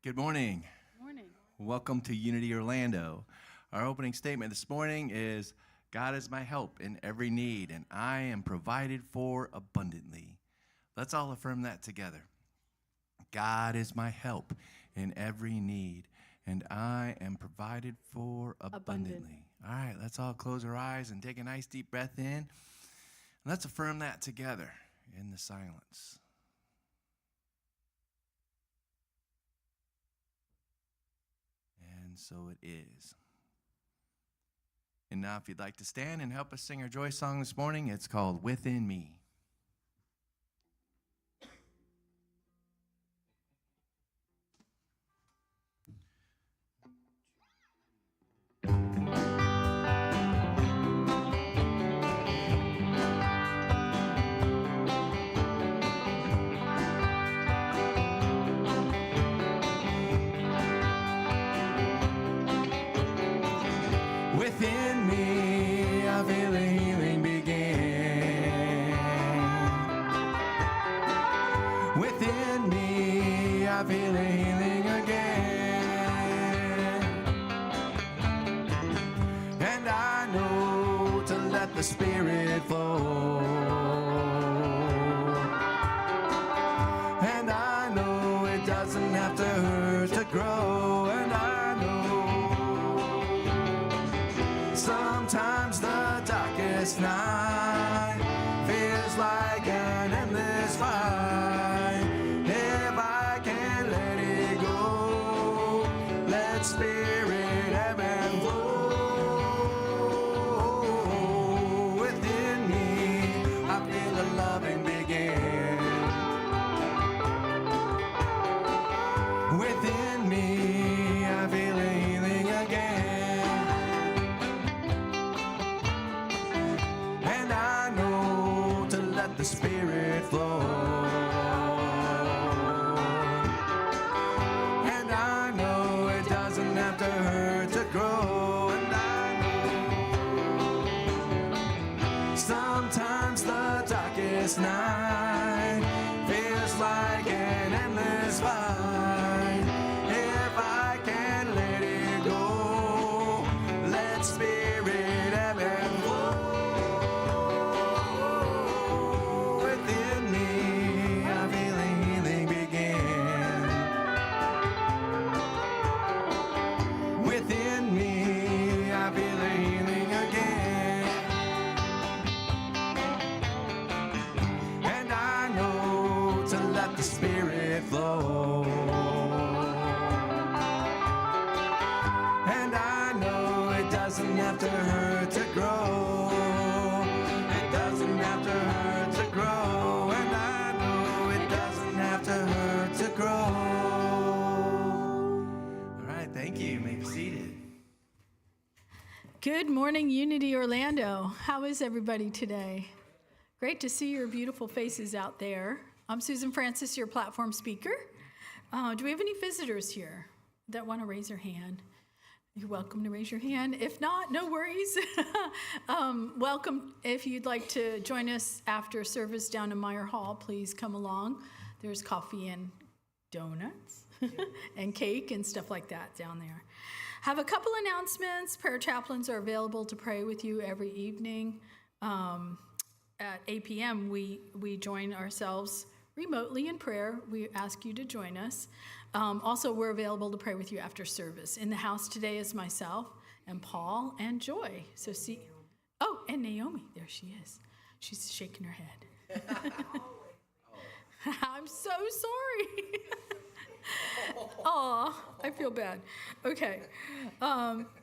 Good morning. Morning. Welcome to Unity Orlando. Our opening statement this morning is, God is my help in every need, and I am provided for abundantly. Let's all affirm that together. God is my help in every need, and I am provided for abundantly. All right, let's all close our eyes and take a nice deep breath in. And let's affirm that together in the silence. And so it is. And now if you'd like to stand and help us sing our joy song this morning, it's called Within Me. Within me, I feel a healing begin. Within me, I feel a healing again. And I know to let the Spirit flow. And I know it doesn't have to hurt to grow. And I know sometimes the darkest night feels like an endless fight. If I can't let it go, let Spirit ebb and flow. Within me, I feel a loving begin. Within me, I feel a healing again. And I know to let the Spirit flow. And I know it doesn't have to hurt to grow. And I know sometimes the darkest night feels like an endless fight. If I can't let it go, let Spirit ebb and flow. Within me, I feel a healing begin. Within me, I feel a healing again. And I know to let the Spirit flow. And I know it doesn't have to hurt to grow. It doesn't have to hurt to grow. And I know it doesn't have to hurt to grow. All right, thank you. You may be seated. Good morning, Unity Orlando. How is everybody today? Great to see your beautiful faces out there. I'm Susan Francis, your platform speaker. Do we have any visitors here that want to raise their hand? You're welcome to raise your hand. If not, no worries. Welcome. If you'd like to join us after service down in Meyer Hall, please come along. There's coffee and donuts and cake and stuff like that down there. Have a couple announcements. Prayer chaplains are available to pray with you every evening. At 8 p.m., we join ourselves remotely in prayer. We ask you to join us. Also, we're available to pray with you after service. In the house today is myself and Paul and Joy. So see, oh, and Naomi. There she is. She's shaking her head. I'm so sorry. Oh, I feel bad. Okay.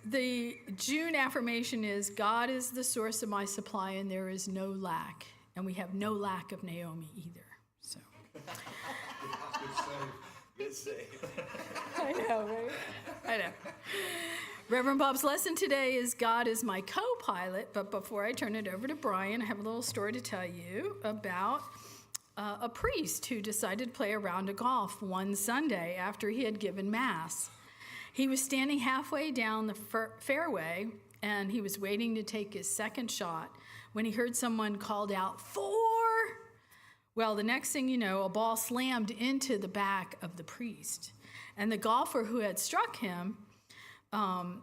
The June affirmation is, God is the source of my supply and there is no lack. And we have no lack of Naomi either. So. Good save. I know, right? I know. Reverend Bob's lesson today is, God is my co-pilot. But before I turn it over to Brian, I have a little story to tell you about a priest who decided to play a round of golf one Sunday after he had given Mass. He was standing halfway down the fairway, and he was waiting to take his second shot when he heard someone called out, 4! Well, the next thing you know, a ball slammed into the back of the priest. And the golfer who had struck him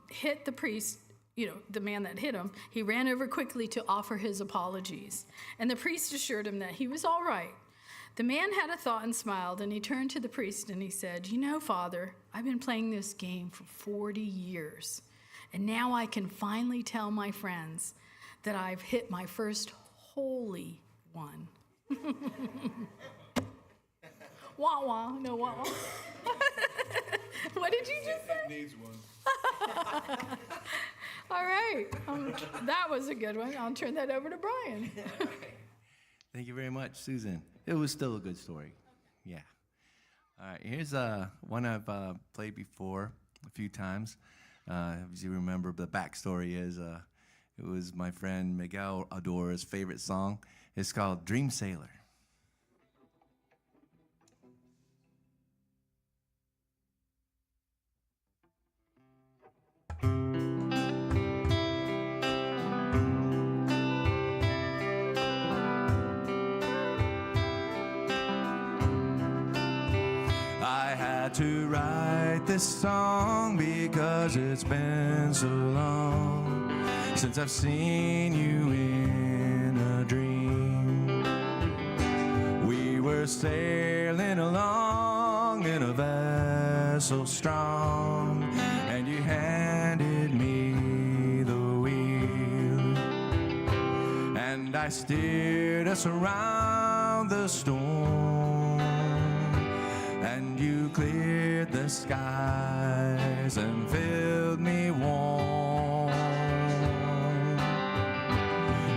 hit the priest, the man that hit him. He ran over quickly to offer his apologies. And the priest assured him that he was all right. The man had a thought and smiled, and he turned to the priest and he said, Father, I've been playing this game for 40 years, and now I can finally tell my friends that I've hit my first holy one. Wah wah, no wah wah. What did you just say? Needs one. All right, that was a good one. I'll turn that over to Brian. Thank you very much, Susan. It was still a good story. Yeah. All right, here's one I've played before a few times. As you remember, the backstory is it was my friend Miguel Adora's favorite song. It's called Dream Sailor. I had to write this song because it's been so long since I've seen you in a dream. We were sailing along in a vessel strong, and you handed me the wheel, and I steered us around the storm, and you cleared the skies and filled me warm.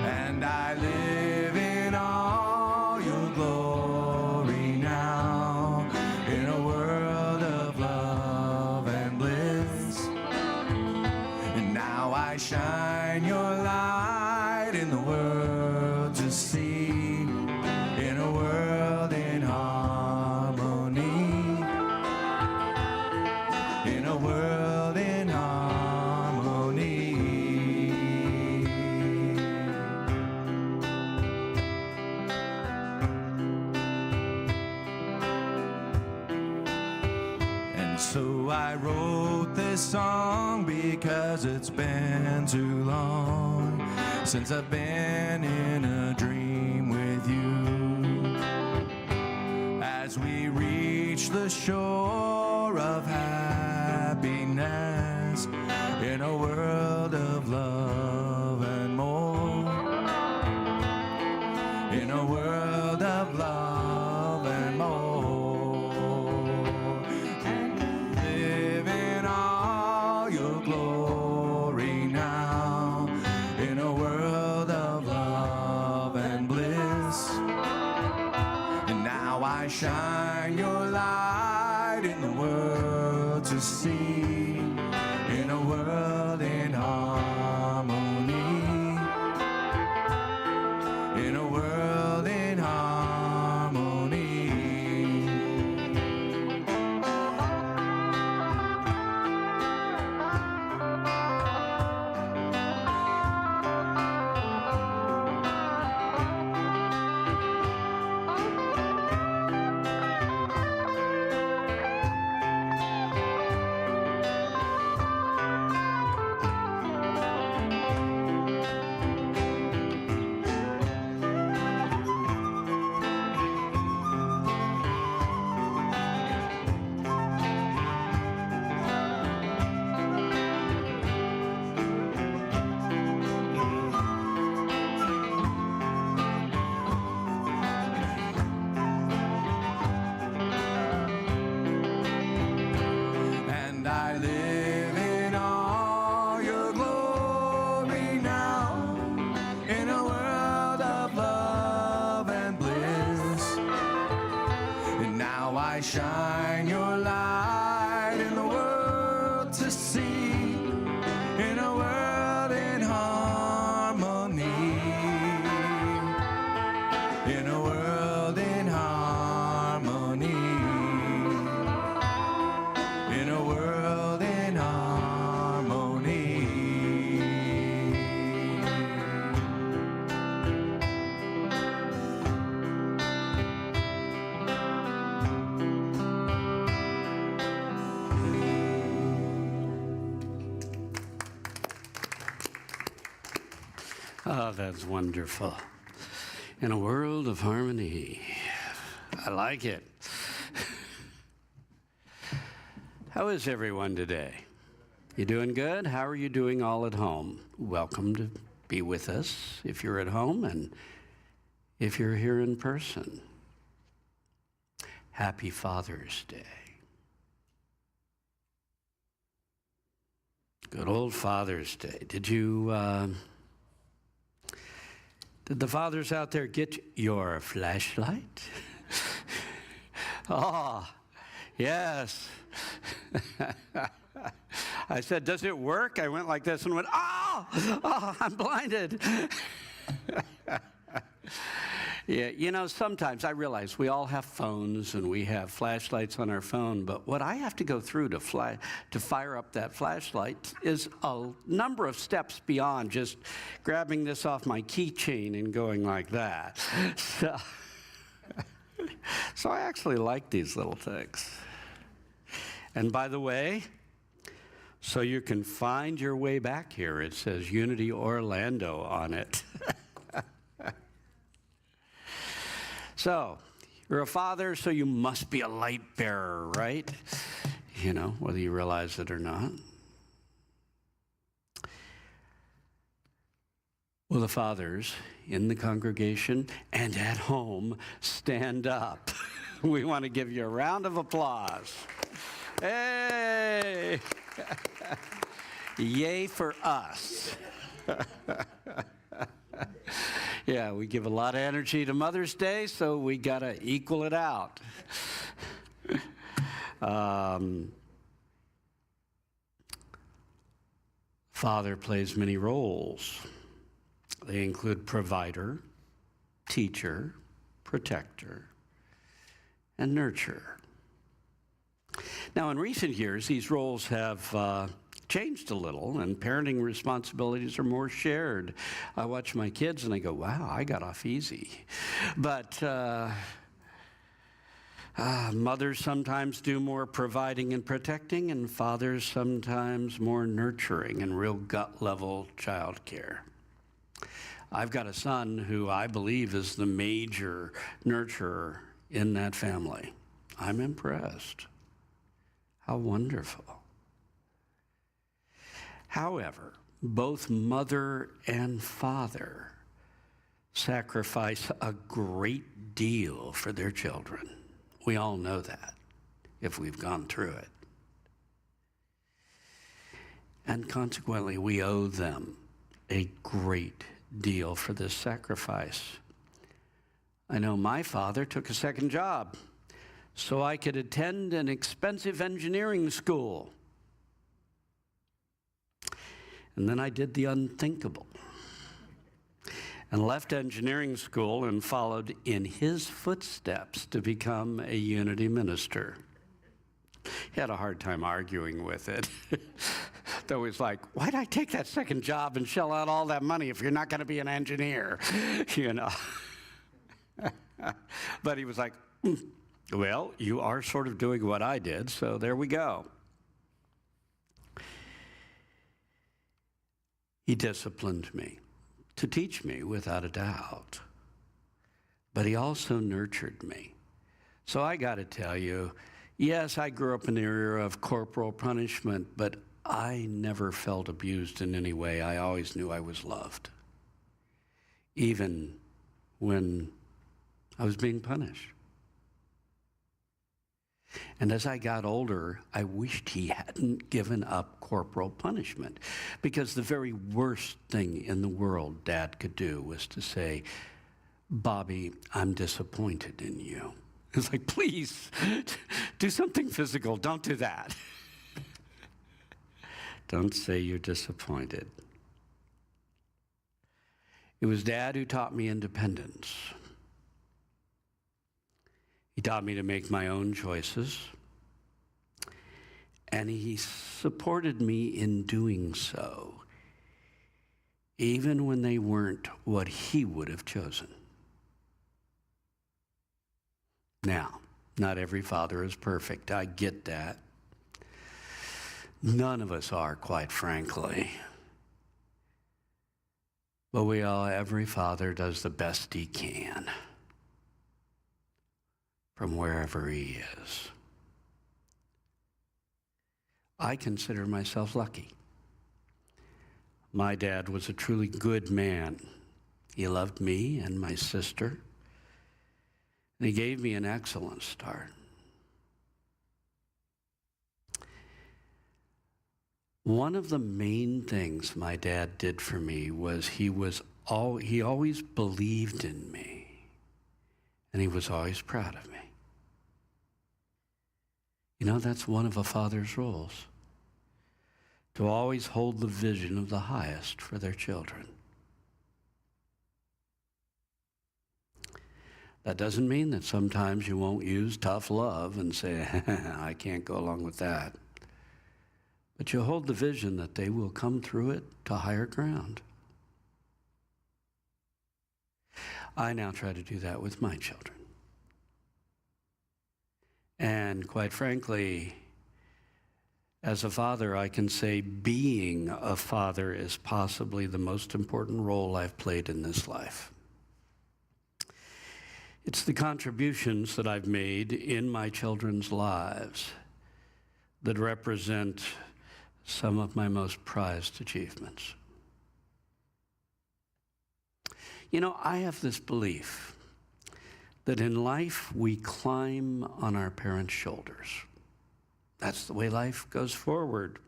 And I live in all your glory now, in a world of love and bliss. And now I shine your light in the world to see, in a world in harmony, in a world in harmony. And so I wrote this song because it's been too long since I've been in a dream with you. As we reach the shore of happiness, in a world of love and more, in a world of love and more, and live in all your glory now, in a world of love and bliss. And now I shine your light in the world to see, in a world in harmony, in a world in harmony. And I live in all your glory now, in a world of love and bliss. And now I shine your light in the world to see, in a world in harmony, in a world in harmony, in a world in harmony. that's wonderful. In a world of harmony. I like it. How is everyone today? You doing good? How are you doing all at home? Welcome to be with us if you're at home and if you're here in person. Happy Father's Day. Good old Father's Day. Did the fathers out there get your flashlight? Oh, yes. I said, does it work? I went like this and went, oh, I'm blinded. Yeah, you know, sometimes I realize we all have phones and we have flashlights on our phone, but what I have to go through to fire up that flashlight is a number of steps beyond just grabbing this off my keychain and going like that. So I actually like these little things. And by the way, so you can find your way back here, it says Unity Orlando on it. So, you're a father, so you must be a light bearer, right? You know, whether you realize it or not. Will the fathers in the congregation and at home stand up? We want to give you a round of applause. Hey! Yay for us. Yeah, we give a lot of energy to Mother's Day, so we got to equal it out. Father plays many roles. They include provider, teacher, protector, and nurturer. Now, in recent years, these roles have changed a little, and parenting responsibilities are more shared. I watch my kids and I go, wow, I got off easy. But mothers sometimes do more providing and protecting, and fathers sometimes more nurturing and real gut-level child care. I've got a son who I believe is the major nurturer in that family. I'm impressed. How wonderful. However, both mother and father sacrifice a great deal for their children. We all know that if we've gone through it. And consequently, we owe them a great deal for this sacrifice. I know my father took a second job so I could attend an expensive engineering school. And then I did the unthinkable and left engineering school and followed in his footsteps to become a Unity minister. He had a hard time arguing with it. Though he's like, why'd I take that second job and shell out all that money if you're not going to be an engineer? You know. But he was like, well, you are sort of doing what I did, so there we go. He disciplined me to teach me without a doubt. But he also nurtured me. So I got to tell you, yes, I grew up in the era of corporal punishment, but I never felt abused in any way. I always knew I was loved, even when I was being punished. And as I got older, I wished he hadn't given up corporal punishment, because the very worst thing in the world Dad could do was to say, Bobby, I'm disappointed in you. It's like, please, do something physical. Don't do that. Don't say you're disappointed. It was Dad who taught me independence. He taught me to make my own choices, and he supported me in doing so, even when they weren't what he would have chosen. Now, not every father is perfect. I get that. None of us are, quite frankly. But every father does the best he can from wherever he is. I consider myself lucky. My dad was a truly good man. He loved me and my sister, and he gave me an excellent start. One of the main things my dad did for me was he always believed in me, and he was always proud of me. You know, that's one of a father's roles, to always hold the vision of the highest for their children. That doesn't mean that sometimes you won't use tough love and say, I can't go along with that. But you hold the vision that they will come through it to higher ground. I now try to do that with my children. And quite frankly, as a father, I can say being a father is possibly the most important role I've played in this life. It's the contributions that I've made in my children's lives that represent some of my most prized achievements. You know, I have this belief that in life we climb on our parents' shoulders. That's the way life goes forward.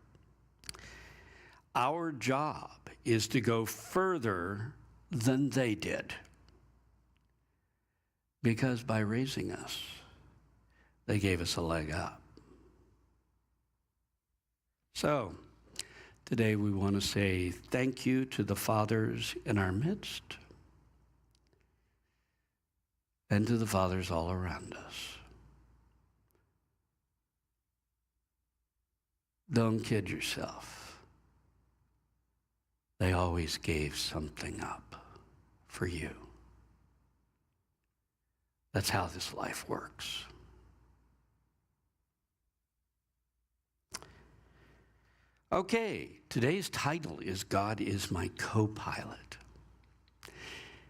Our job is to go further than they did, because by raising us, they gave us a leg up. So, today we want to say thank you to the fathers in our midst and to the fathers all around us. Don't kid yourself. They always gave something up for you. That's how this life works. Okay, today's title is God is My Co-Pilot.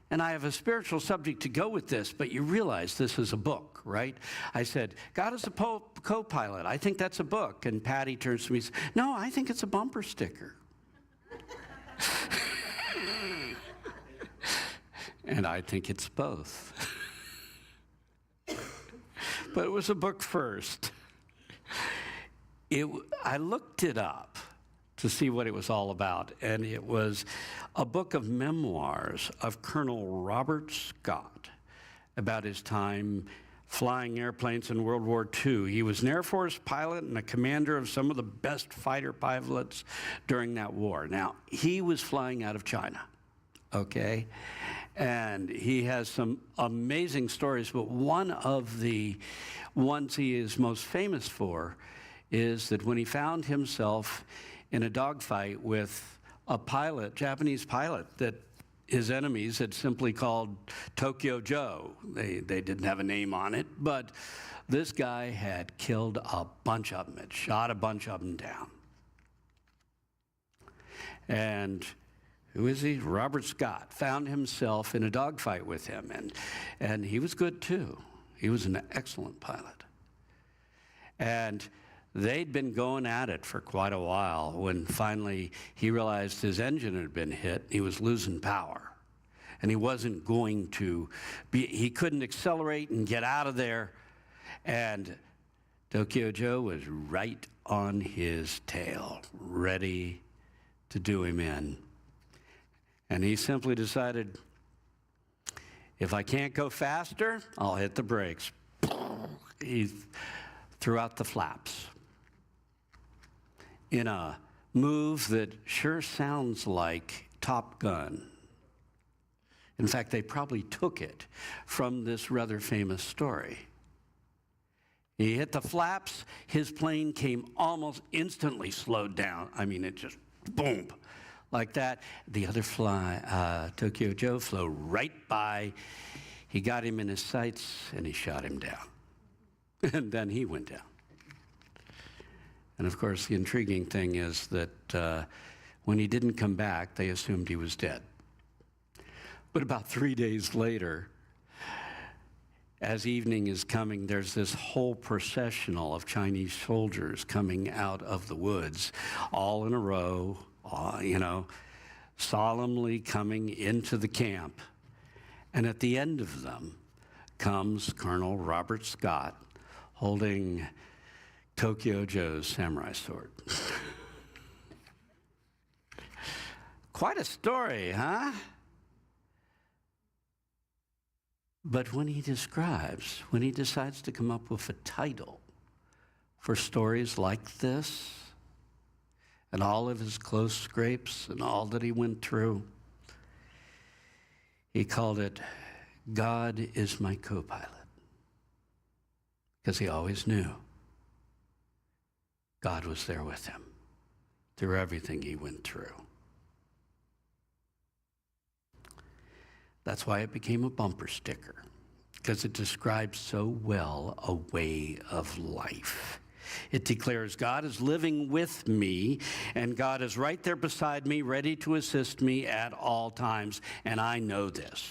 And I have a spiritual subject to go with this, but you realize this is a book, right? I said, God is a co-pilot. I think that's a book. And Patty turns to me and says, no, I think it's a bumper sticker. And I think it's both. But it was a book first. I looked it up to see what it was all about, and it was a book of memoirs of Colonel Robert Scott about his time flying airplanes in World War II. He was an Air Force pilot and a commander of some of the best fighter pilots during that war. Now, he was flying out of China, okay? And he has some amazing stories, but one of the ones he is most famous for is that when he found himself in a dogfight with a pilot, Japanese pilot, that his enemies had simply called Tokyo Joe. They didn't have a name on it, but this guy had killed a bunch of them, had shot a bunch of them down. And who is he? Robert Scott found himself in a dogfight with him, and he was good too. He was an excellent pilot. And they'd been going at it for quite a while when finally he realized his engine had been hit. He was losing power, and he wasn't going to he couldn't accelerate and get out of there. And Tokyo Joe was right on his tail, ready to do him in. And he simply decided, if I can't go faster, I'll hit the brakes. He threw out the flaps in a move that sure sounds like Top Gun. In fact, they probably took it from this rather famous story. He hit the flaps, his plane came almost instantly slowed down. I mean, it just boom, like that. The other Tokyo Joe, flew right by. He got him in his sights and he shot him down. And then he went down. And of course, the intriguing thing is that when he didn't come back, they assumed he was dead. But about 3 days later, as evening is coming, there's this whole processional of Chinese soldiers coming out of the woods, all in a row, solemnly coming into the camp. And at the end of them comes Colonel Robert Scott holding Tokyo Joe's samurai sword. Quite a story, huh? But when he decides to come up with a title for stories like this, and all of his close scrapes and all that he went through, he called it, God is my co-pilot. Because he always knew God was there with him through everything he went through. That's why it became a bumper sticker, because it describes so well a way of life. It declares, God is living with me, and God is right there beside me, ready to assist me at all times, and I know this.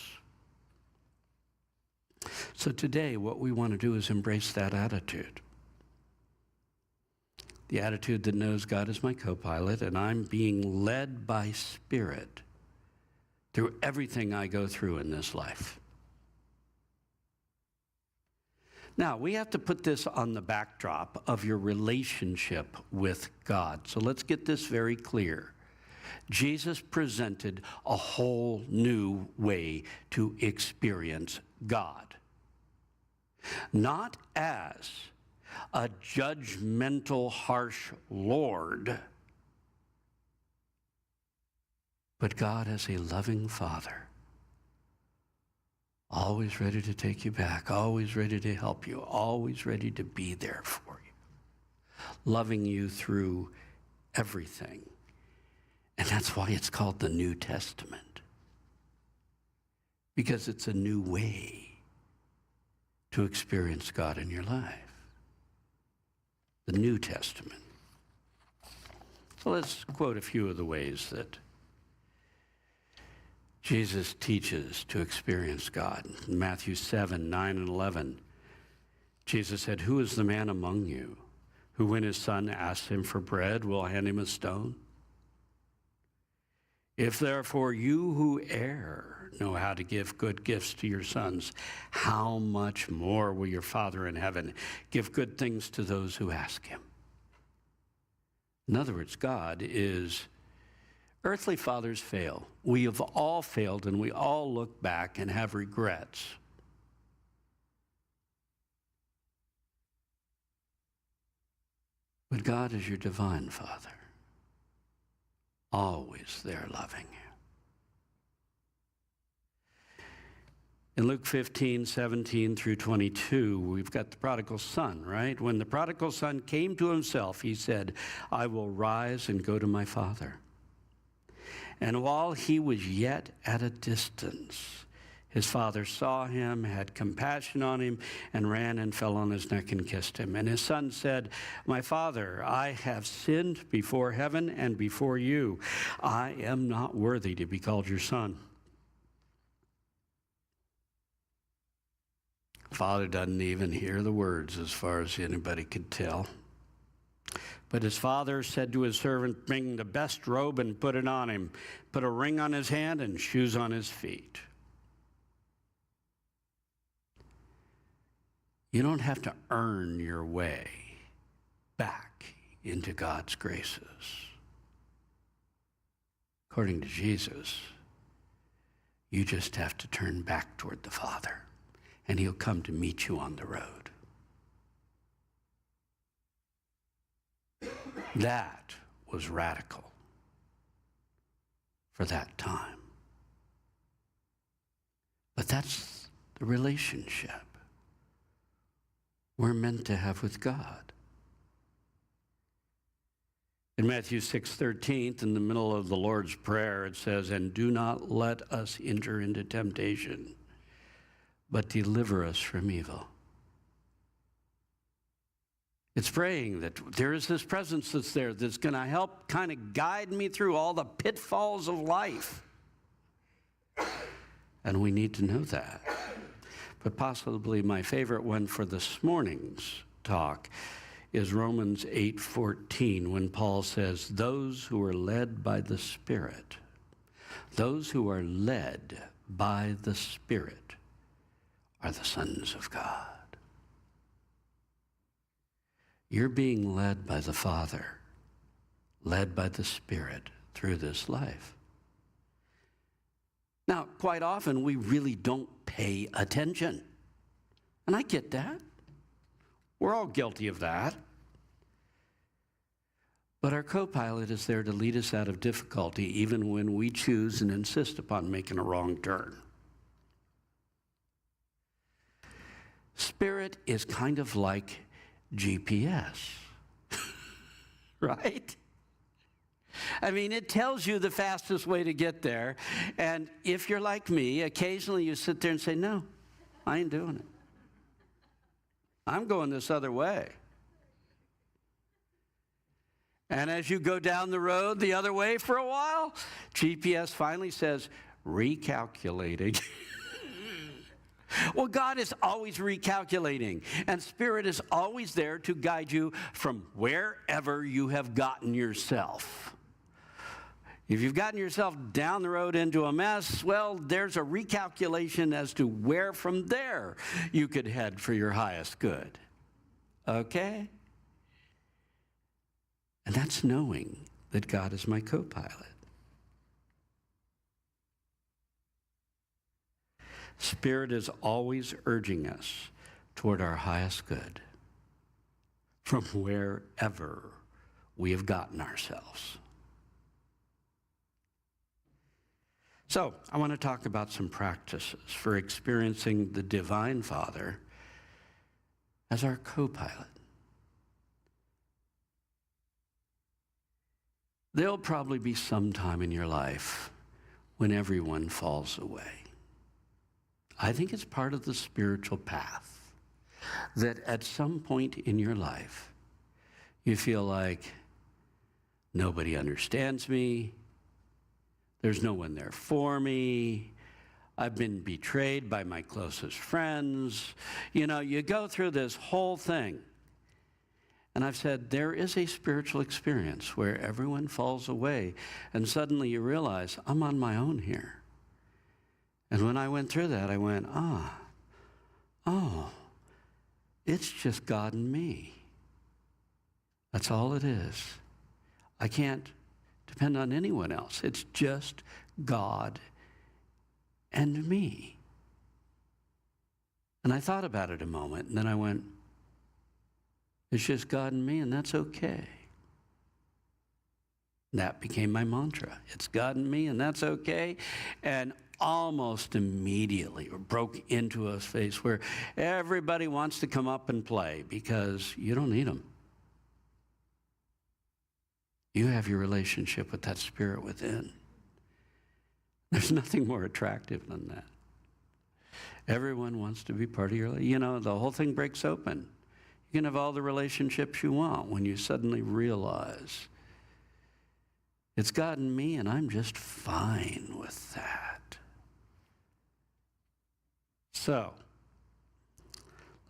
So today, what we want to do is embrace that attitude. The attitude that knows God is my co-pilot, and I'm being led by Spirit through everything I go through in this life. Now, we have to put this on the backdrop of your relationship with God. So let's get this very clear. Jesus presented a whole new way to experience God. Not as a judgmental, harsh Lord, but God as a loving Father, always ready to take you back, always ready to help you, always ready to be there for you, loving you through everything. And that's why it's called the New Testament, because it's a new way to experience God in your life. The New Testament. So let's quote a few of the ways that Jesus teaches to experience God. In Matthew 7, 9, and 11, Jesus said, "Who is the man among you who, when his son asks him for bread, will hand him a stone? If therefore you who err know how to give good gifts to your sons, how much more will your Father in heaven give good things to those who ask him?" In other words, God is, earthly fathers fail. We have all failed, and we all look back and have regrets. But God is your divine Father, always there loving you. In Luke 15, 17 through 22, we've got the prodigal son, right? When the prodigal son came to himself, he said, "I will rise and go to my father." And while he was yet at a distance, his father saw him, had compassion on him, and ran and fell on his neck and kissed him. And his son said, "My father, I have sinned before heaven and before you. I am not worthy to be called your son." Father doesn't even hear the words as far as anybody could tell. But his father said to his servant, "Bring the best robe and put it on him. Put a ring on his hand and shoes on his feet." You don't have to earn your way back into God's graces. According to Jesus, you just have to turn back toward the Father, and he'll come to meet you on the road. That was radical for that time. But that's the relationship we're meant to have with God. In Matthew 6:13, in the middle of the Lord's Prayer, it says, "And do not let us enter into temptation, but deliver us from evil." It's praying that there is this presence that's there that's going to help kind of guide me through all the pitfalls of life. and we need to know that. But possibly my favorite one for this morning's talk is Romans 8:14, when Paul says, those who are led by the Spirit, those who are led by the Spirit are the sons of God. You're being led by the Father, led by the Spirit through this life. Now, quite often, we really don't pay attention. And I get that. We're all guilty of that. But our co-pilot is there to lead us out of difficulty, even when we choose and insist upon making a wrong turn. Spirit is kind of like GPS, right? I mean, it tells you the fastest way to get there. And if you're like me, occasionally you sit there and say, no, I ain't doing it. I'm going this other way. And as you go down the road the other way for a while, GPS finally says, recalculating. Well, God is always recalculating, and Spirit is always there to guide you from wherever you have gotten yourself. If you've gotten yourself down the road into a mess, well, there's a recalculation as to where from there you could head for your highest good. Okay? And that's knowing that God is my co-pilot. Spirit is always urging us toward our highest good from wherever we have gotten ourselves. So, I want to talk about some practices for experiencing the Divine Father as our co-pilot. There'll probably be some time in your life when everyone falls away. I think it's part of the spiritual path that at some point in your life, you feel like nobody understands me, there's no one there for me, I've been betrayed by my closest friends. You know, you go through this whole thing. And I've said, there is a spiritual experience where everyone falls away, and suddenly you realize, I'm on my own here. And when I went through that, I went, it's just God and me. That's all it is. I can't depend on anyone else. It's just God and me. And I thought about it a moment, and then I went, it's just God and me, and that's okay. That became my mantra. It's God and me, and that's okay. And almost immediately broke into a phase where everybody wants to come up and play because you don't need them. You have your relationship with that Spirit within. There's nothing more attractive than that. Everyone wants to be part of your life. You know, the whole thing breaks open. You can have all the relationships you want when you suddenly realize it's God and me, and I'm just fine with that. So,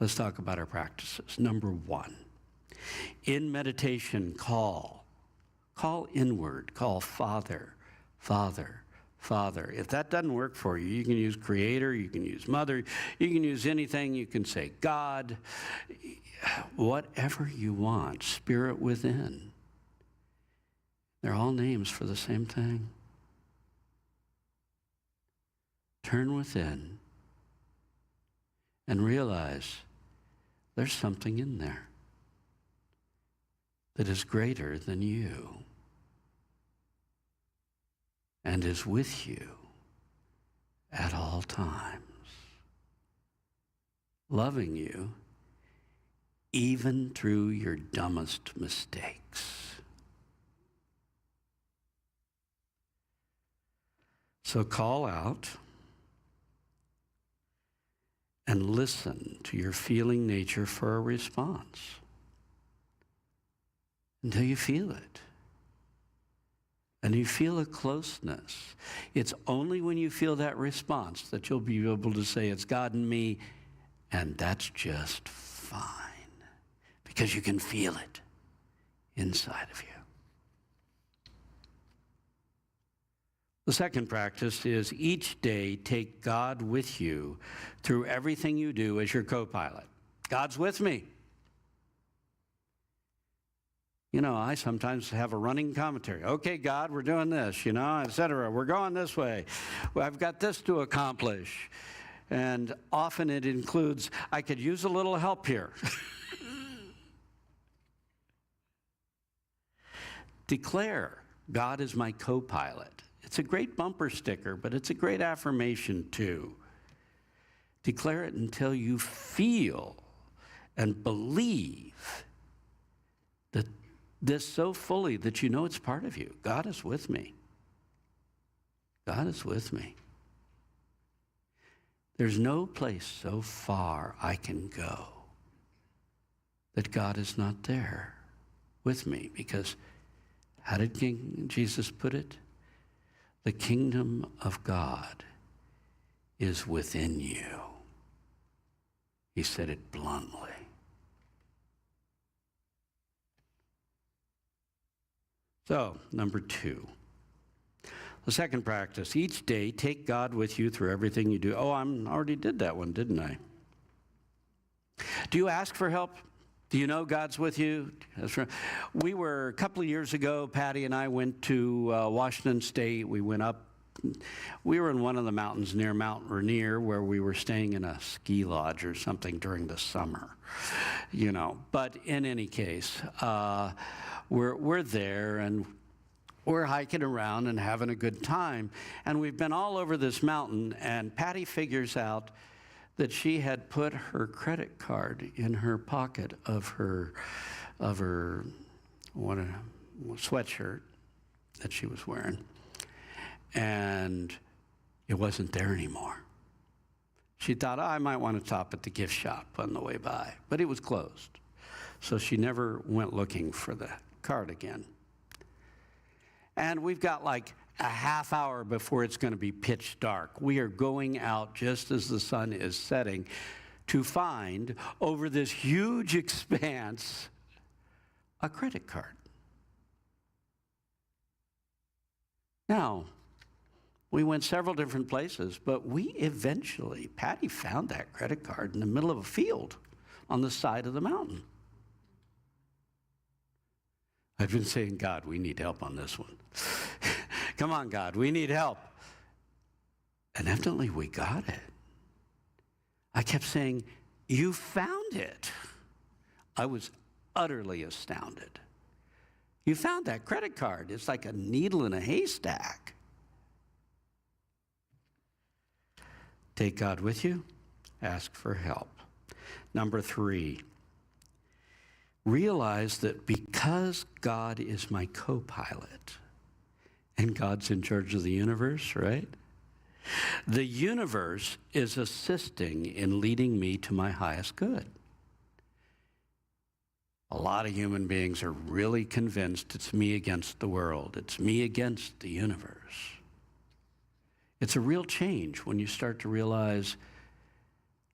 let's talk about our practices. Number one, in meditation, call inward, call Father, Father, Father. If that doesn't work for you, you can use Creator, you can use Mother, you can use anything, you can say God, whatever you want, Spirit within. They're all names for the same thing. Turn within and realize there's something in there that is greater than you and is with you at all times, loving you even through your dumbest mistakes. So call out and listen to your feeling nature for a response until you feel it. and you feel a closeness. It's only when you feel that response that you'll be able to say, it's God and me, and that's just fine, because you can feel it inside of you. The second practice is each day take God with you through everything you do as your co-pilot. God's with me. You know, I sometimes have a running commentary. Okay, God, we're doing this, et cetera. We're going this way. Well, I've got this to accomplish. And often it includes, I could use a little help here. Declare, God is my co-pilot. It's a great bumper sticker, but it's a great affirmation too. Declare it until you feel and believe that this so fully that you know it's part of you. God is with me. God is with me. There's no place so far I can go that God is not there with me, because how did King Jesus put it? The kingdom of God is within you. He said it bluntly. So, number 2. The second practice, each day take God with you through everything you do. Oh, I already did that one, didn't I? Do you ask for help? Do you know God's with you? We were, a couple of years ago, Patty and I went to Washington State. We went up. We were in one of the mountains near Mount Rainier, where we were staying in a ski lodge or something during the summer, But in any case, we're there, and we're hiking around and having a good time. And we've been all over this mountain, and Patty figures out that she had put her credit card in her pocket of her sweatshirt that she was wearing, and it wasn't there anymore. She thought, I might want to stop at the gift shop on the way by, but it was closed. So she never went looking for the card again. And we've got like a half hour before it's going to be pitch dark. We are going out just as the sun is setting to find, over this huge expanse, a credit card. Now, we went several different places, but Patty found that credit card in the middle of a field on the side of the mountain. I've been saying, God, we need help on this one. Come on, God, we need help. And evidently we got it. I kept saying, you found it. I was utterly astounded. You found that credit card. It's like a needle in a haystack. Take God with you. Ask for help. Number 3. Realize that because God is my co-pilot, and God's in charge of the universe, right? The universe is assisting in leading me to my highest good. A lot of human beings are really convinced it's me against the world. It's me against the universe. It's a real change when you start to realize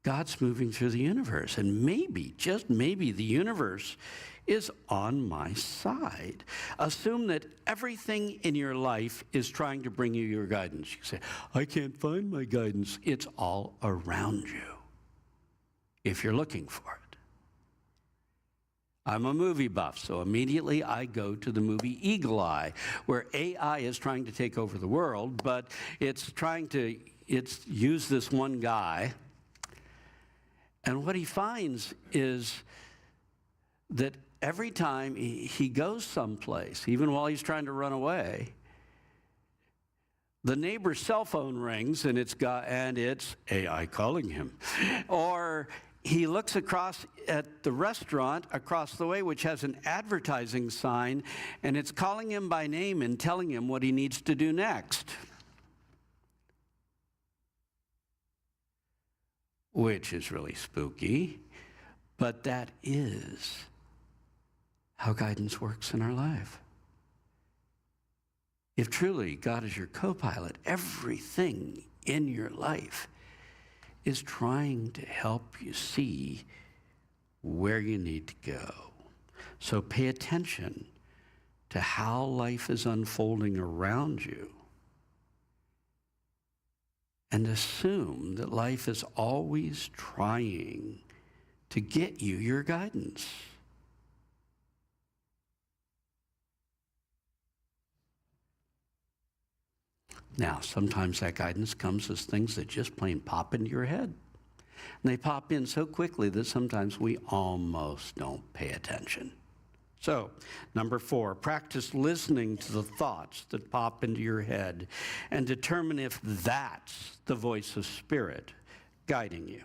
God's moving through the universe, and maybe, just maybe, the universe is on my side. Assume that everything in your life is trying to bring you your guidance. You say, I can't find my guidance. It's all around you, if you're looking for it. I'm a movie buff, so immediately I go to the movie Eagle Eye, where AI is trying to take over the world, but it's used this one guy. And what he finds is that every time he goes someplace, even while he's trying to run away, the neighbor's cell phone rings, and it's AI calling him. Or he looks across at the restaurant across the way, which has an advertising sign, and it's calling him by name and telling him what he needs to do next. Which is really spooky, but that is how guidance works in our life. if truly God is your co-pilot, everything in your life is trying to help you see where you need to go. So pay attention to how life is unfolding around you, and assume that life is always trying to get you your guidance. Now, sometimes that guidance comes as things that just plain pop into your head. And they pop in so quickly that sometimes we almost don't pay attention. So, number 4, practice listening to the thoughts that pop into your head and determine if that's the voice of Spirit guiding you.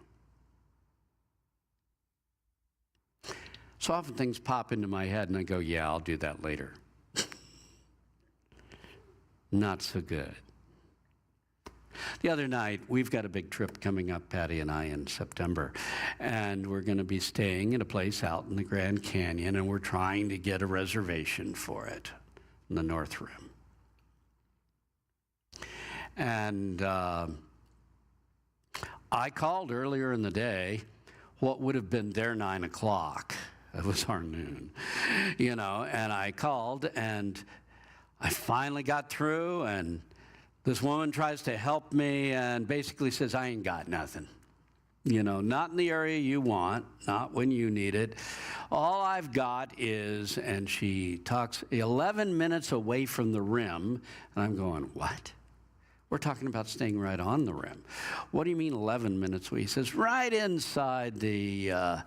So often things pop into my head and I go, yeah, I'll do that later. Not so good. The other night, we've got a big trip coming up, Patty and I, in September, and we're going to be staying in a place out in the Grand Canyon, and we're trying to get a reservation for it in the North Rim. And I called earlier in the day, what would have been their 9 o'clock. It was our noon, and I called, and I finally got through, and this woman tries to help me and basically says, I ain't got nothing. Not in the area you want, not when you need it. All I've got is, and she talks 11 minutes away from the rim, and I'm going, what? We're talking about staying right on the rim. What do you mean 11 minutes away? He says, right inside the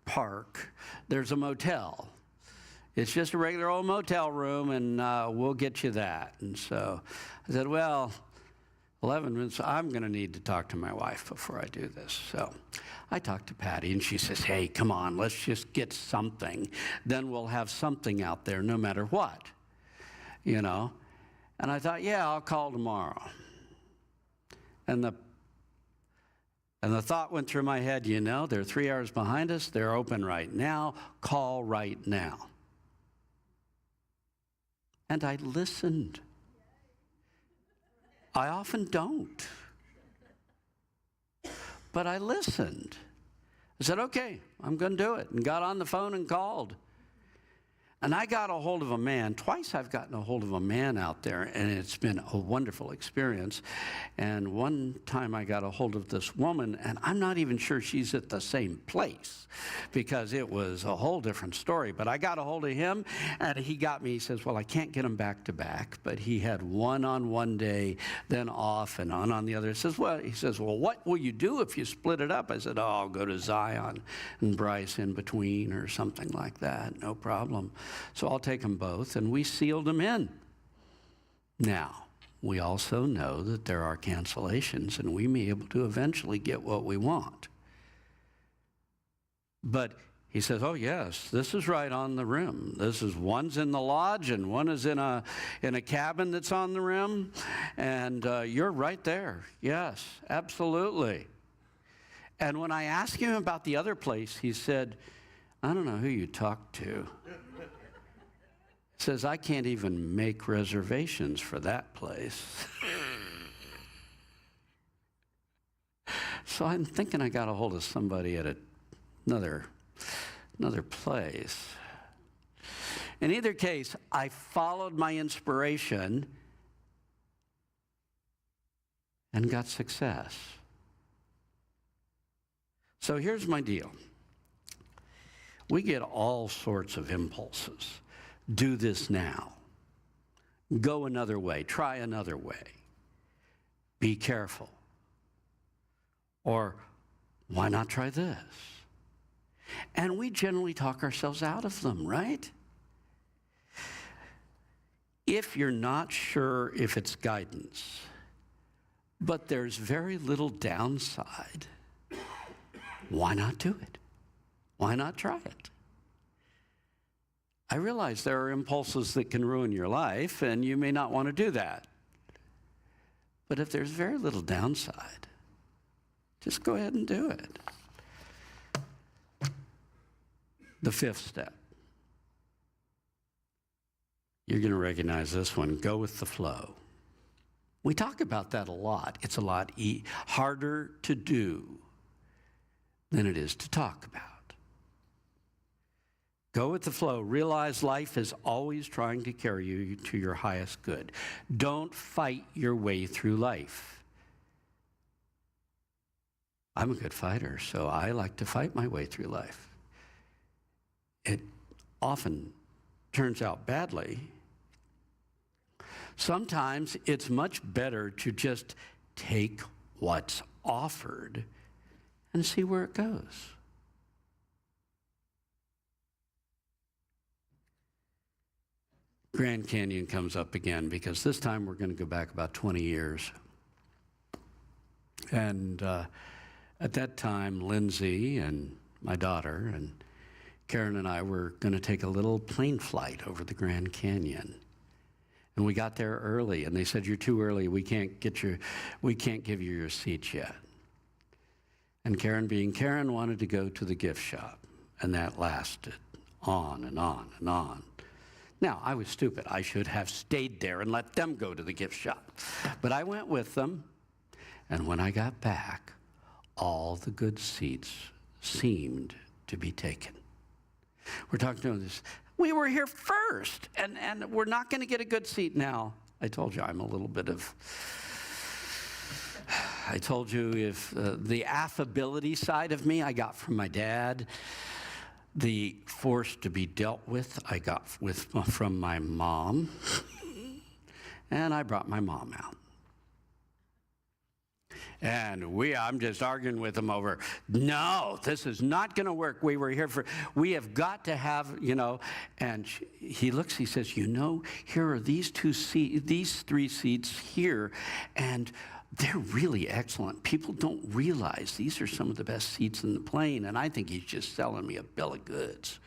park, there's a motel. It's just a regular old motel room, and we'll get you that. And so I said, well, 11 minutes, I'm going to need to talk to my wife before I do this. So I talked to Patty, and she says, hey, come on, let's just get something. Then we'll have something out there no matter what, And I thought, yeah, I'll call tomorrow. And the thought went through my head, they're 3 hours behind us. They're open right now. Call right now. And I listened. I often don't. But I listened. I said, okay, I'm going to do it. And got on the phone and called. And I got a hold of a man. Twice I've gotten a hold of a man out there, and it's been a wonderful experience. And one time I got a hold of this woman, and I'm not even sure she's at the same place because it was a whole different story. But I got a hold of him, and he got me. He says, well, I can't get him back to back. But he had one on one day, then off, and on the other. He says, well, what will you do if you split it up? I said, oh, I'll go to Zion and Bryce in between or something like that. No problem. So I'll take them both, and we sealed them in. Now, we also know that there are cancellations, and we may be able to eventually get what we want. But he says, oh, yes, this is right on the rim. One's in the lodge, and one is in a cabin that's on the rim, and you're right there. Yes, absolutely. And when I asked him about the other place, he said, I don't know who you talked to. Says, I can't even make reservations for that place. So I'm thinking I got a hold of somebody at another place. In either case, I followed my inspiration and got success. So here's my deal. We get all sorts of impulses. Do this now. Go another way. Try another way. Be careful. Or why not try this? And we generally talk ourselves out of them, right? If you're not sure if it's guidance, but there's very little downside, why not do it? Why not try it? I realize there are impulses that can ruin your life, and you may not want to do that. But if there's very little downside, just go ahead and do it. The 5th step. You're going to recognize this one. Go with the flow. We talk about that a lot. It's a lot harder to do than it is to talk about. Go with the flow. Realize life is always trying to carry you to your highest good. Don't fight your way through life. I'm a good fighter, so I like to fight my way through life. It often turns out badly. Sometimes it's much better to just take what's offered and see where it goes. Grand Canyon comes up again because this time we're going to go back about 20 years. And at that time, Lindsay and my daughter and Karen and I were going to take a little plane flight over the Grand Canyon. And we got there early, and they said, "You're too early. We can't give you your seats yet." And Karen, being Karen, wanted to go to the gift shop, and that lasted on and on and on. Now, I was stupid. I should have stayed there and let them go to the gift shop. But I went with them, and when I got back, all the good seats seemed to be taken. We're talking to this. We were here first, and we're not going to get a good seat now. I told you I'm a little bit of... I told you if the affability side of me I got from my dad. The force to be dealt with I got from my mom. And I brought my mom out. And I'm just arguing with him over, no, this is not going to work. We have got to have, and he looks, he says, here are these three seats here, and they're really excellent. People don't realize these are some of the best seats in the plane, and I think he's just selling me a bill of goods.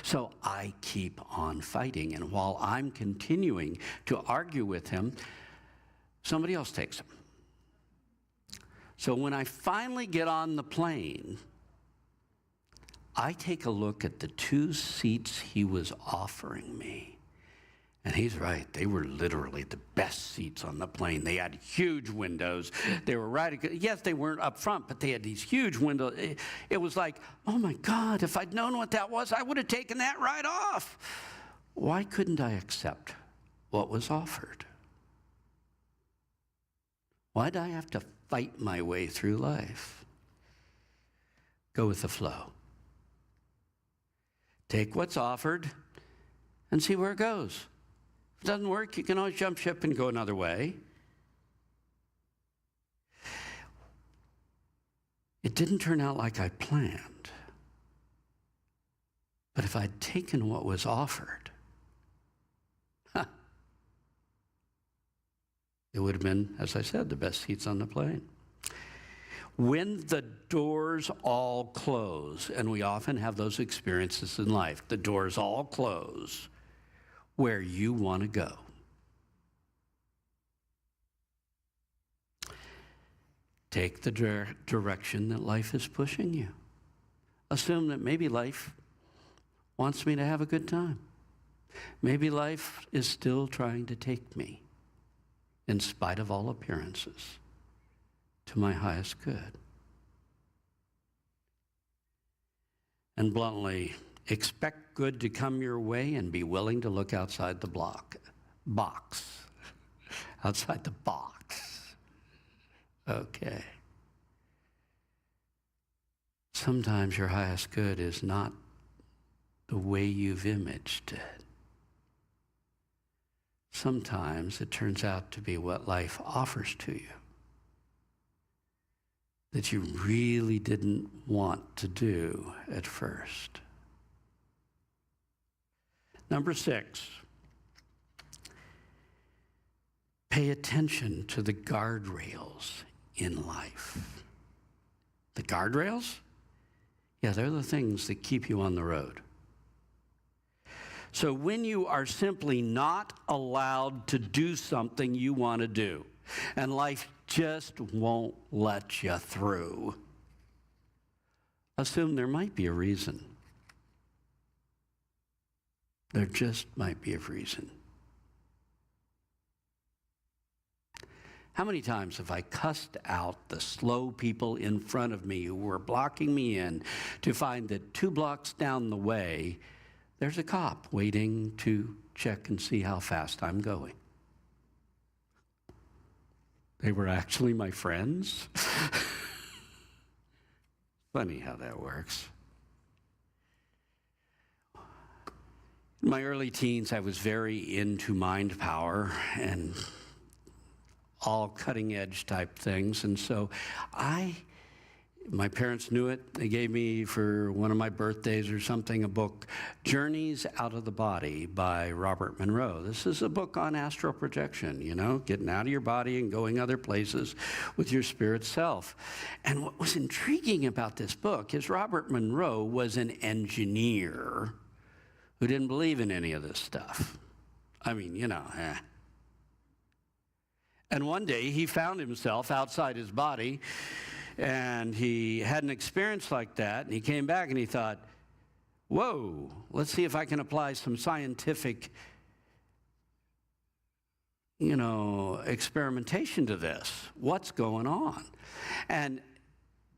So I keep on fighting, and while I'm continuing to argue with him, somebody else takes him. So when I finally get on the plane, I take a look at the 2 seats he was offering me. And he's right. They were literally the best seats on the plane. They had huge windows. They were yes, they weren't up front, but they had these huge windows. It was like, oh my God, if I'd known what that was, I would have taken that right off. Why couldn't I accept what was offered? Why'd I have to fight my way through life? Go with the flow. Take what's offered and see where it goes. If it doesn't work, you can always jump ship and go another way. It didn't turn out like I planned. But if I'd taken what was offered, it would have been, as I said, the best seats on the plane. When the doors all close, and we often have those experiences in life, the doors all close where you want to go. Take the direction that life is pushing you. Assume that maybe life wants me to have a good time. Maybe life is still trying to take me, in spite of all appearances, to my highest good. And bluntly, expect good to come your way and be willing to look outside the box. Outside the box. Okay. Sometimes your highest good is not the way you've imaged it. Sometimes it turns out to be what life offers to you that you really didn't want to do at first. Number 6, pay attention to the guardrails in life. The guardrails? Yeah, they're the things that keep you on the road. So when you are simply not allowed to do something you want to do, and life just won't let you through, assume there might be a reason. There just might be a reason. How many times have I cussed out the slow people in front of me who were blocking me in to find that 2 blocks down the way, there's a cop waiting to check and see how fast I'm going. They were actually my friends. Funny how that works. In my early teens, I was very into mind power and all cutting edge type things. And so my parents knew it. They gave me for one of my birthdays or something a book, Journeys Out of the Body by Robert Monroe. This is a book on astral projection, you know, getting out of your body and going other places with your spirit self. And what was intriguing about this book is Robert Monroe was an engineer who didn't believe in any of this stuff. I mean, you know, And one day he found himself outside his body, and he had an experience like that, and he came back and he thought, whoa, let's see if I can apply some scientific, experimentation to this. What's going on? And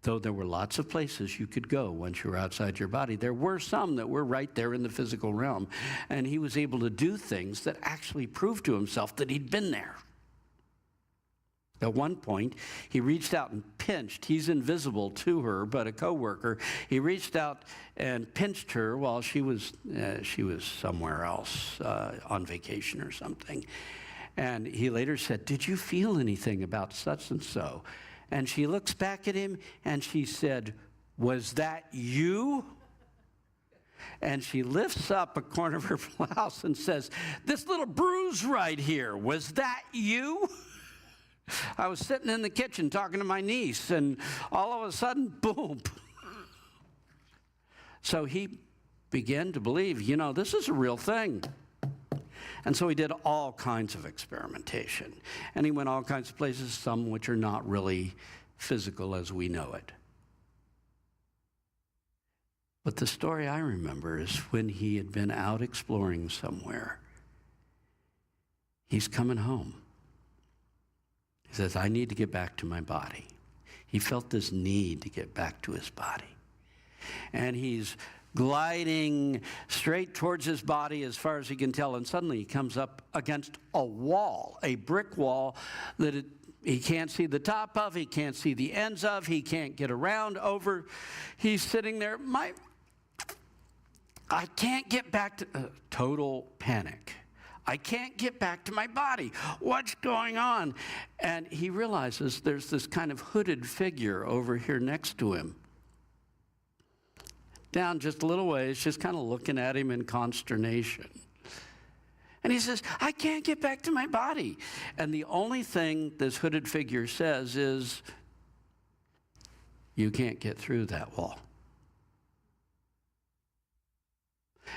though there were lots of places you could go once you were outside your body, there were some that were right there in the physical realm, and he was able to do things that actually proved to himself that he'd been there. At one point, he reached out and pinched. He's invisible to her, but a coworker. He reached out and pinched her while she was somewhere else on vacation or something. And he later said, "Did you feel anything about such and so?" And she looks back at him and she said, "Was that you?" And she lifts up a corner of her blouse and says, "This little bruise right here, was that you?" I was sitting in the kitchen talking to my niece, and all of a sudden, boom. So he began to believe, this is a real thing. And so he did all kinds of experimentation. And he went all kinds of places, some which are not really physical as we know it. But the story I remember is when he had been out exploring somewhere. He's coming home. He says, "I need to get back to my body." He felt this need to get back to his body. And he's gliding straight towards his body as far as he can tell, and suddenly he comes up against a wall, a brick wall that he can't see the top of, he can't see the ends of, he can't get around over. He's sitting there, I can't get back to, total panic. I can't get back to my body. What's going on? And he realizes there's this kind of hooded figure over here next to him. Down just a little ways, just kind of looking at him in consternation. And he says, "I can't get back to my body." And the only thing this hooded figure says is, "You can't get through that wall."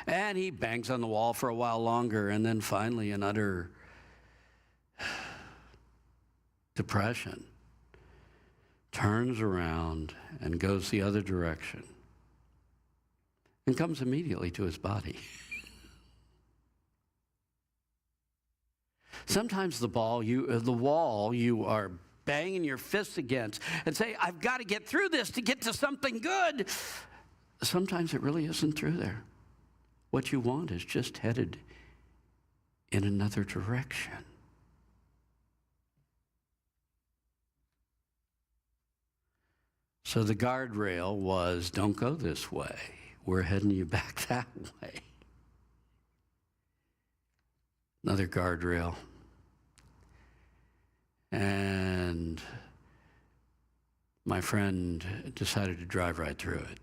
And he bangs on the wall for a while longer, and then finally, in utter depression, turns around and goes the other direction and comes immediately to his body. Sometimes the wall you are banging your fists against and say, "I've got to get through this to get to something good." Sometimes it really isn't through there. What you want is just headed in another direction. So the guardrail was, "Don't go this way. We're heading you back that way." Another guardrail. And my friend decided to drive right through it.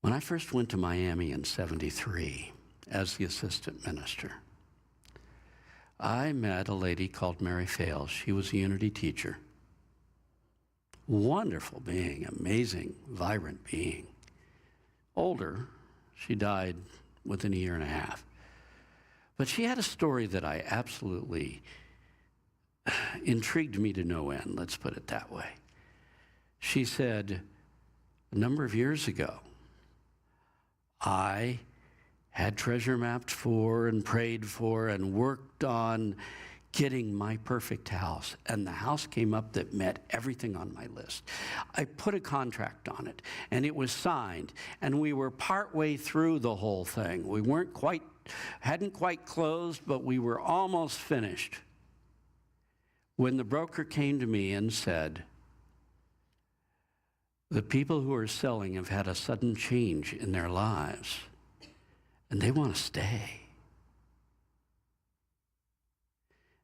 When I first went to Miami in '73 as the assistant minister, I met a lady called Mary Fales. She was a Unity teacher. Wonderful being, amazing, vibrant being. Older, she died within a year and a half. But she had a story that I absolutely intrigued me to no end, let's put it that way. She said, a number of years ago, I had treasure mapped for and prayed for and worked on getting my perfect house, and the house came up that met everything on my list. I put a contract on it, and it was signed, and we were partway through the whole thing. We hadn't quite closed, but we were almost finished when the broker came to me and said, the people who are selling have had a sudden change in their lives, and they want to stay.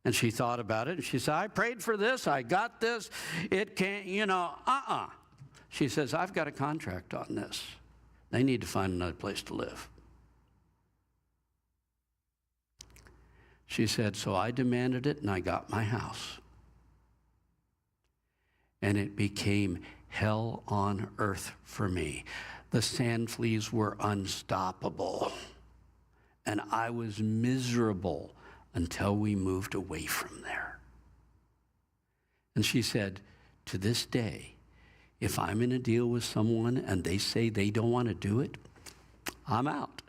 And she thought about it, and she said, I prayed for this, I got this, it can't, She says, I've got a contract on this. They need to find another place to live. She said, so I demanded it, and I got my house. And it became hell on earth for me. The sand fleas were unstoppable, and I was miserable until we moved away from there. And she said, to this day, if I'm in a deal with someone and they say they don't want to do it, I'm out.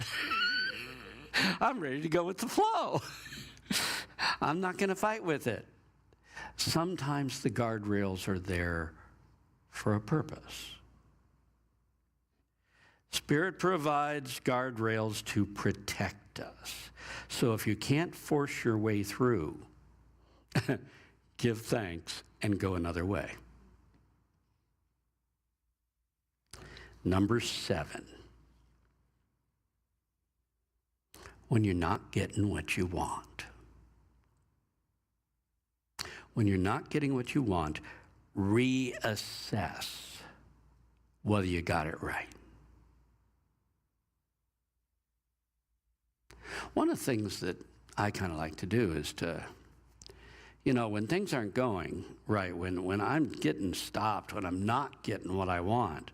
I'm ready to go with the flow. I'm not going to fight with it. Sometimes the guardrails are there for a purpose. Spirit provides guardrails to protect us. So if you can't force your way through, give thanks and go another way. Number 7. When you're not getting what you want. When you're not getting what you want, reassess whether you got it right. One of the things that I kind of like to do is to, when things aren't going right, when I'm getting stopped, when I'm not getting what I want,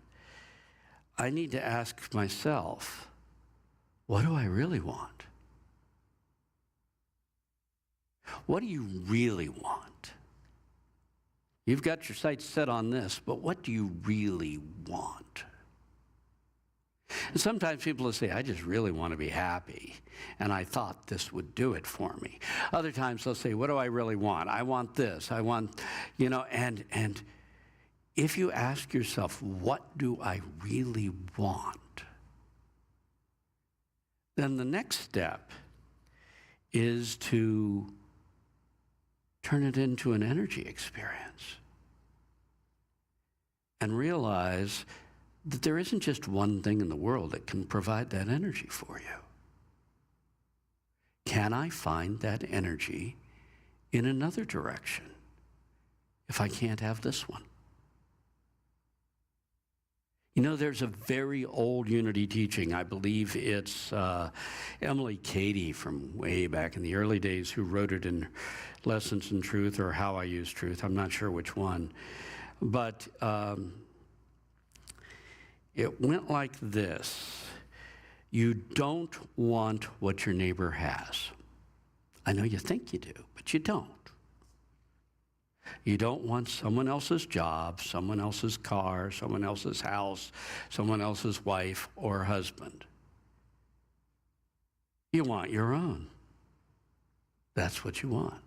I need to ask myself, what do I really want? What do you really want? You've got your sights set on this, but what do you really want? And sometimes people will say, I just really want to be happy, and I thought this would do it for me. Other times they'll say, what do I really want? I want this. I want, and if you ask yourself, what do I really want? Then the next step is to turn it into an energy experience and realize that there isn't just one thing in the world that can provide that energy for you. Can I find that energy in another direction if I can't have this one? There's a very old Unity teaching. I believe it's Emily Cady from way back in the early days who wrote it in Lessons in Truth or How I Use Truth. I'm not sure which one. But it went like this. You don't want what your neighbor has. I know you think you do, but you don't. You don't want someone else's job, someone else's car, someone else's house, someone else's wife or husband. You want your own. That's what you want.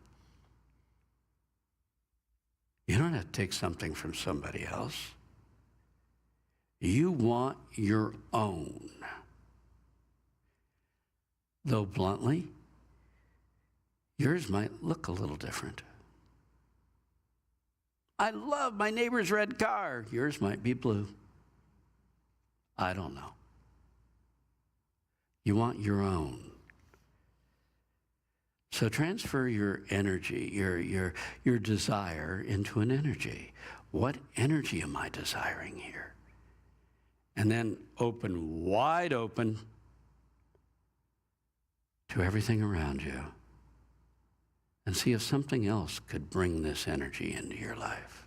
You don't have to take something from somebody else. You want your own. Though bluntly, yours might look a little different. I love my neighbor's red car. Yours might be blue. I don't know. You want your own. So transfer your energy, your desire into an energy. What energy am I desiring here? And then open, wide open to everything around you. And see if something else could bring this energy into your life.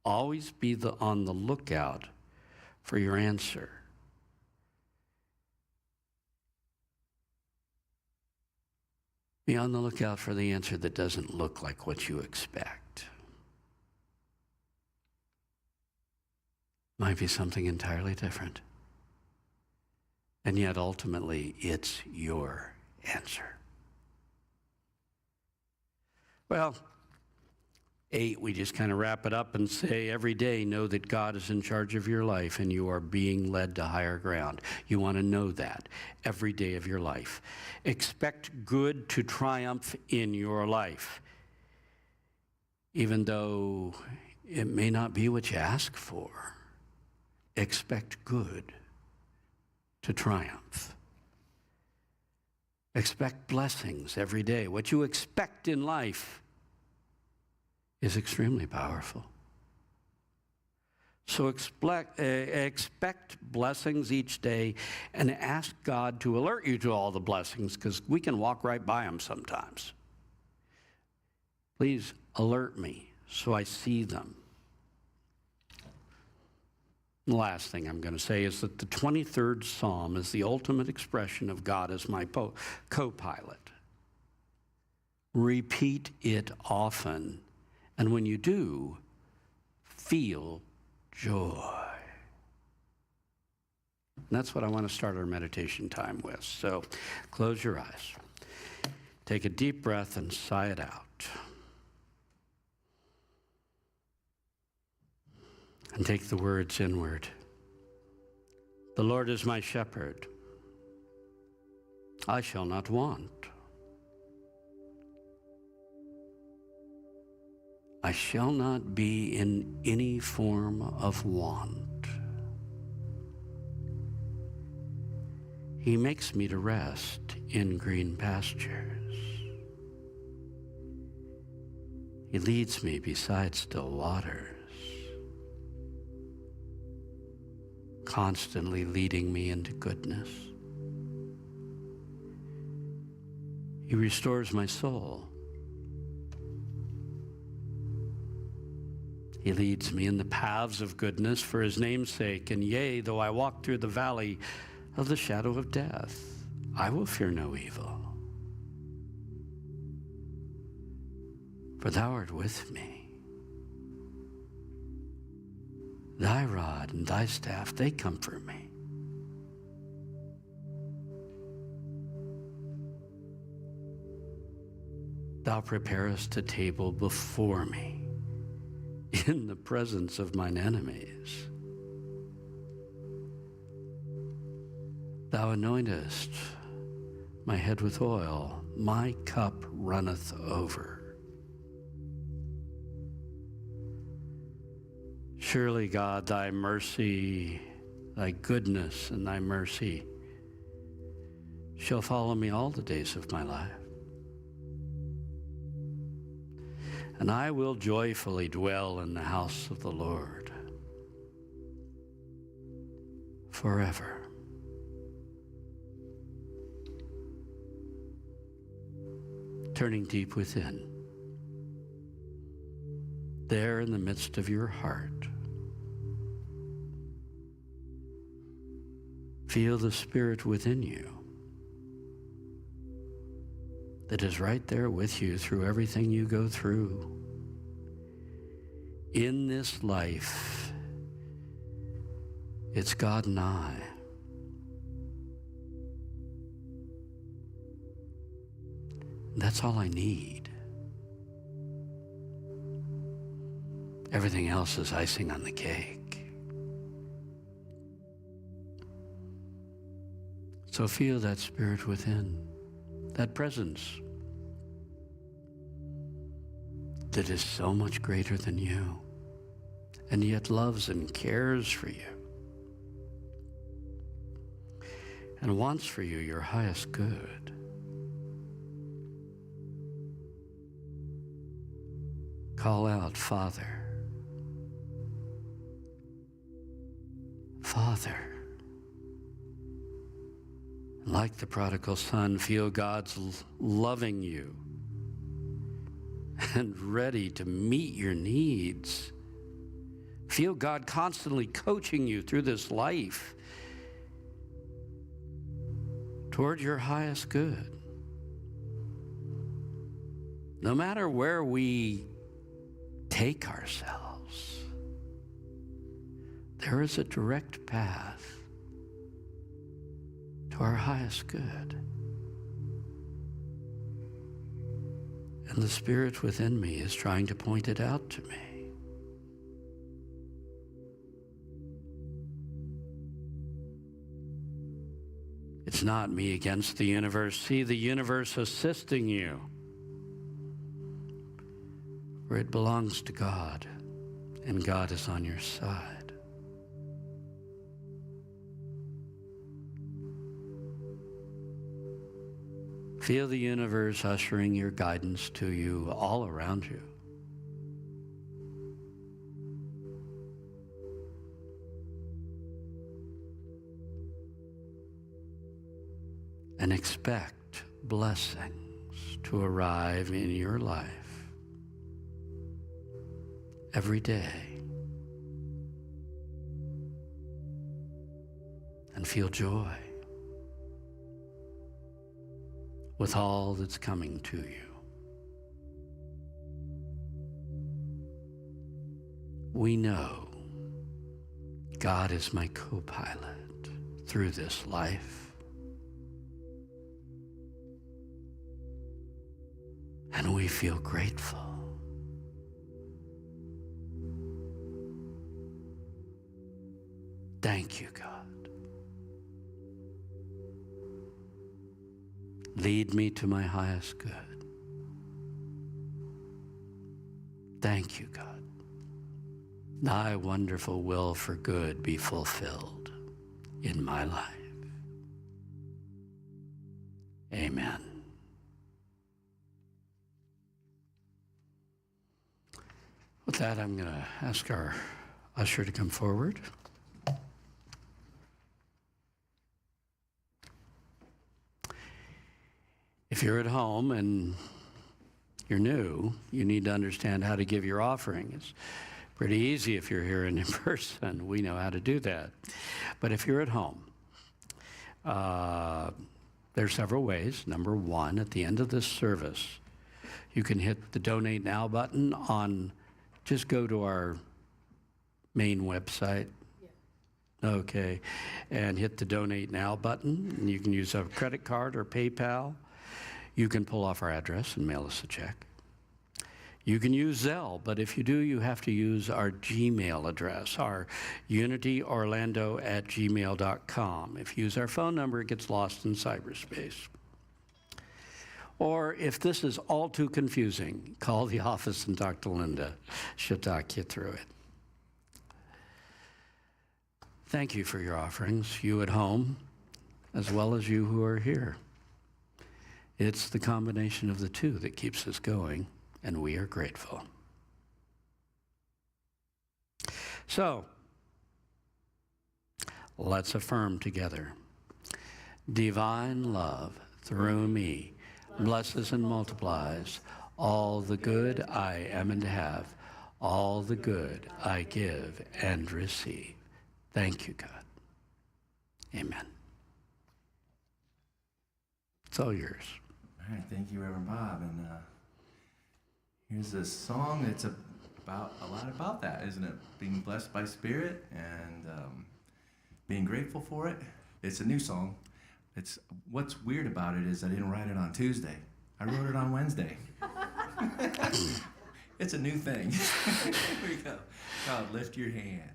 Always be on the lookout for your answer. Be on the lookout for the answer that doesn't look like what you expect. Might be something entirely different. And yet ultimately, it's your answer. Well, 8, we just kind of wrap it up and say every day know that God is in charge of your life and you are being led to higher ground. You want to know that every day of your life. Expect good to triumph in your life, even though it may not be what you ask for. Expect good to triumph. Expect blessings every day. What you expect in life is extremely powerful. So expect blessings each day and ask God to alert you to all the blessings, because we can walk right by them sometimes. Please alert me so I see them. The last thing I'm going to say is that the 23rd Psalm is the ultimate expression of God as my co-pilot. Repeat it often, and when you do, feel joy. And that's what I want to start our meditation time with. So close your eyes. Take a deep breath and sigh it out. And take the words inward. The Lord is my shepherd. I shall not want. I shall not be in any form of want. He makes me to rest in green pastures. He leads me beside still waters, constantly leading me into goodness. He restores my soul. He leads me in the paths of goodness for his name's sake. And yea, though I walk through the valley of the shadow of death, I will fear no evil. For thou art with me. Thy rod and thy staff, they comfort me. Thou preparest a table before me in the presence of mine enemies. Thou anointest my head with oil, my cup runneth over. Surely, God, thy mercy, thy goodness and thy mercy shall follow me all the days of my life. And I will joyfully dwell in the house of the Lord forever. Turning deep within, there in the midst of your heart, feel the Spirit within you that is right there with you through everything you go through. In this life, it's God and I. That's all I need. Everything else is icing on the cake. So feel that Spirit within, that presence that is so much greater than you, and yet loves and cares for you, and wants for you your highest good. Call out, Father, Father. Like the prodigal son, feel God's loving you and ready to meet your needs. Feel God constantly coaching you through this life toward your highest good. No matter where we take ourselves, there is a direct path to our highest good. And the Spirit within me is trying to point it out to me. It's not me against the universe. See the universe assisting you, where it belongs to God, and God is on your side. Feel the universe ushering your guidance to you all around you. And expect blessings to arrive in your life every day. And feel joy with all that's coming to you. We know God is my co-pilot through this life. And we feel grateful. Thank you, God. Lead me to my highest good. Thank you, God. Thy wonderful will for good be fulfilled in my life. Amen. With that, I'm going to ask our usher to come forward. If you're at home and you're new, you need to understand how to give your offering. It's pretty easy if you're here in person. We know how to do that. But if you're at home, there are several ways. Number one, at the end of this service, you can hit the Donate Now button on, just go to our main website. Okay, and hit the Donate Now button. And you can use a credit card or PayPal. You can pull off our address and mail us a check. You can use Zelle, but if you do, you have to use our Gmail address, our unityorlando@gmail.com. If you use our phone number, it gets lost in cyberspace. Or if this is all too confusing, call the office and talk to Linda. She'll talk you through it. Thank you for your offerings, you at home, as well as you who are here. It's the combination of the two that keeps us going, and we are grateful. So, let's affirm together. Divine love through me blesses and multiplies all the good I am and have, all the good I give and receive. Thank you, God. Amen. It's all yours. All right, thank you, Reverend Bob. And here's a song that's about a lot about that, isn't it? Being blessed by Spirit and being grateful for it. It's a new song. It's what's weird about it is I didn't write it on Tuesday. I wrote it on Wednesday. It's a new thing. Here we go. God, lift your hands.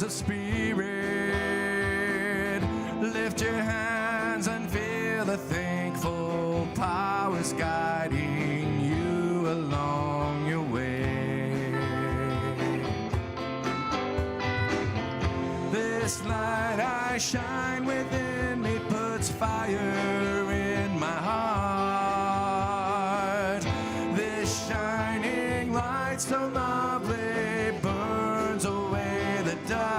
Of Spirit, lift your hands and feel the thankful powers guiding you along your way. This light I shine within me puts fire in my heart. This shining light so lovely burns away the dark.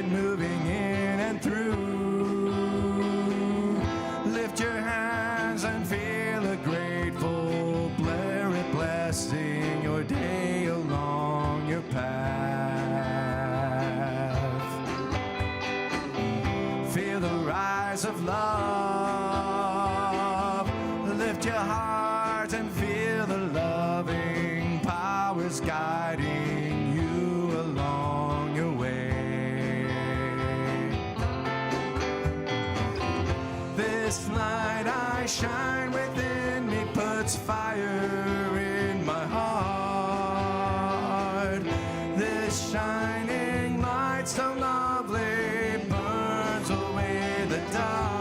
Spirit moving in and through. Lift your hands and feel a grateful blessing your day along your path. Feel the rise of love. Lift your heart and feel the loving powers guiding you along your way. This light I shine within me puts fire in my heart. This shining light so lovely burns away the dark.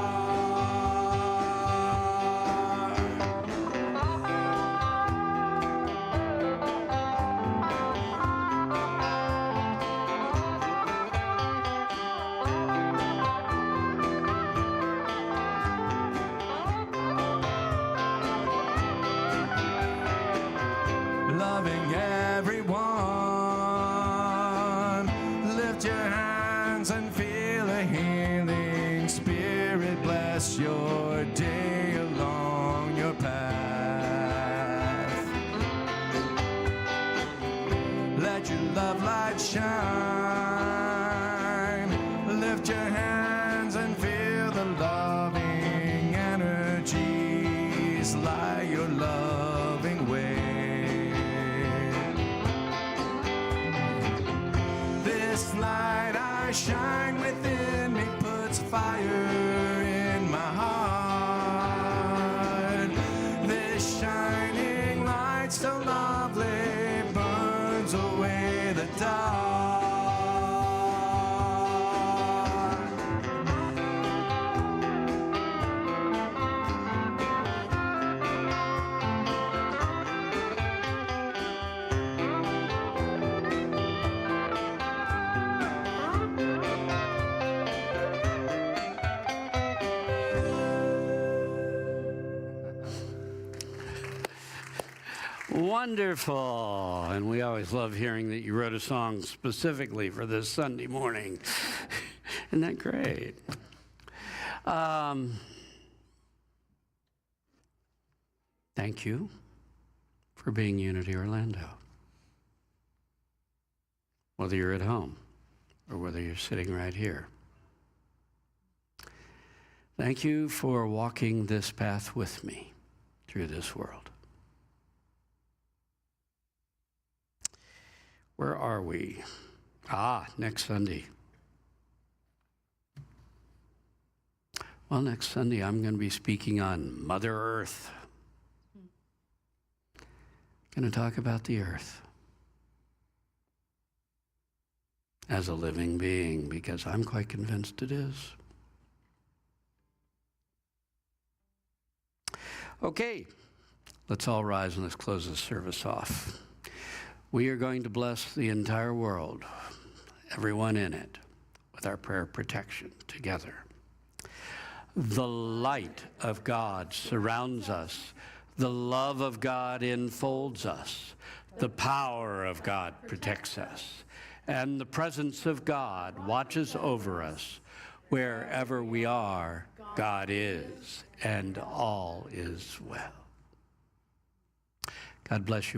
Loving everyone. Lift your hands and feel a healing spirit bless your day along your path. Let your love light shine. Lift your hands and feel the loving energies light your loving way. This light I shine within me puts fire in my heart. This shining light so lovely burns away the dark. Wonderful. And we always love hearing that you wrote a song specifically for this Sunday morning. Isn't that great? Thank you for being Unity Orlando. Whether you're at home or whether you're sitting right here. Thank you for walking this path with me through this world. Where are we? Next Sunday. Well, next Sunday I'm going to be speaking on Mother Earth. Going to talk about the earth as a living being, because I'm quite convinced it is. Okay, let's all rise and let's close this service off. We are going to bless the entire world, everyone in it, with our prayer of protection together. The light of God surrounds us. The love of God enfolds us. The power of God protects us. And the presence of God watches over us. Wherever we are, God is, and all is well. God bless you.